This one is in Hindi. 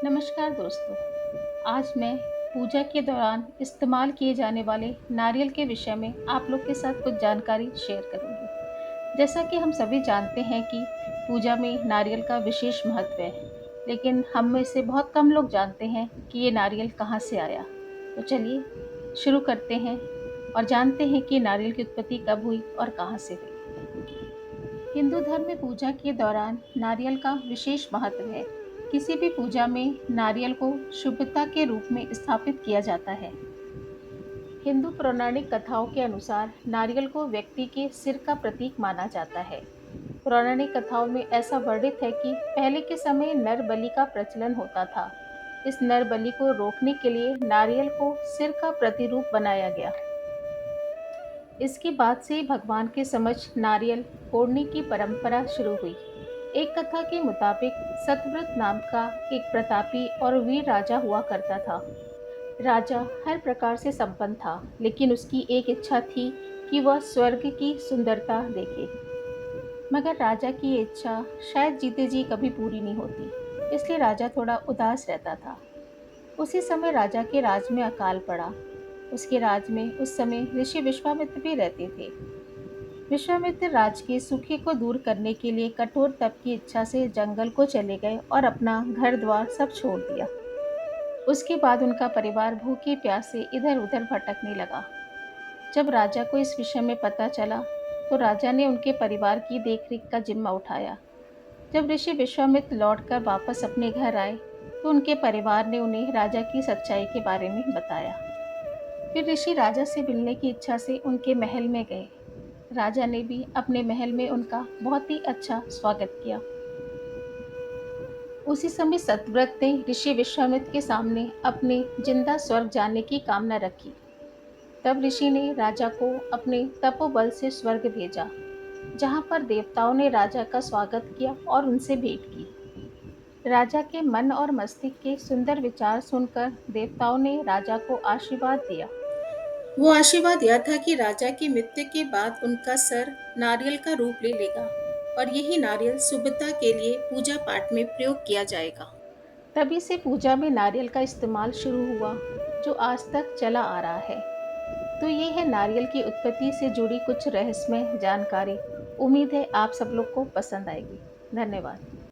नमस्कार दोस्तों। आज मैं पूजा के दौरान इस्तेमाल किए जाने वाले नारियल के विषय में आप लोग के साथ कुछ जानकारी शेयर करूंगी। जैसा कि हम सभी जानते हैं कि पूजा में नारियल का विशेष महत्व है, लेकिन हम में से बहुत कम लोग जानते हैं कि ये नारियल कहाँ से आया। तो चलिए शुरू करते हैं और जानते हैं कि नारियल की उत्पत्ति कब हुई और कहाँ से हुई। हिंदू धर्म में पूजा के दौरान नारियल का विशेष महत्व है। किसी भी पूजा में नारियल को शुभता के रूप में स्थापित किया जाता है। हिंदू पौराणिक कथाओं के अनुसार नारियल को व्यक्ति के सिर का प्रतीक माना जाता है। पौराणिक कथाओं में ऐसा वर्णित है कि पहले के समय नर बलि का प्रचलन होता था। इस नर बलि को रोकने के लिए नारियल को सिर का प्रतिरूप बनाया गया। इसके बाद से भगवान के समक्ष नारियल फोड़ने की परंपरा शुरू हुई। एक कथा के मुताबिक सतव्रत नाम का एक प्रतापी और वीर राजा हुआ करता था। राजा हर प्रकार से संपन्न था, लेकिन उसकी एक इच्छा थी कि वह स्वर्ग की सुंदरता देखे। मगर राजा की ये इच्छा शायद जीते जी कभी पूरी नहीं होती, इसलिए राजा थोड़ा उदास रहता था। उसी समय राजा के राज में अकाल पड़ा। उसके राज में उस समय ऋषि विश्वामित्र भी रहते थे। विश्वामित्र राज के सूखे को दूर करने के लिए कठोर तप की इच्छा से जंगल को चले गए और अपना घर द्वार सब छोड़ दिया। उसके बाद उनका परिवार भूखे प्यासे इधर उधर भटकने लगा। जब राजा को इस विषय में पता चला, तो राजा ने उनके परिवार की देखरेख का जिम्मा उठाया। जब ऋषि विश्वामित्र लौटकर वापस अपने घर आए, तो उनके परिवार ने उन्हें राजा की सच्चाई के बारे में बताया। फिर ऋषि राजा से मिलने की इच्छा से उनके महल में गए। राजा ने भी अपने महल में उनका बहुत ही अच्छा स्वागत किया। उसी समय सतव्रत ने ऋषि विश्वामित्र के सामने अपने जिंदा स्वर्ग जाने की कामना रखी। तब ऋषि ने राजा को अपने तपोबल से स्वर्ग भेजा, जहां पर देवताओं ने राजा का स्वागत किया और उनसे भेंट की। राजा के मन और मस्तिष्क के सुंदर विचार सुनकर देवताओं ने राजा को आशीर्वाद दिया। वो आशीर्वाद यह था कि राजा की मृत्यु के बाद उनका सर नारियल का रूप ले लेगा और यही नारियल शुभता के लिए पूजा पाठ में प्रयोग किया जाएगा। तभी से पूजा में नारियल का इस्तेमाल शुरू हुआ, जो आज तक चला आ रहा है। तो ये है नारियल की उत्पत्ति से जुड़ी कुछ रहस्यमय जानकारी। उम्मीद है आप सब लोग को पसंद आएगी। धन्यवाद।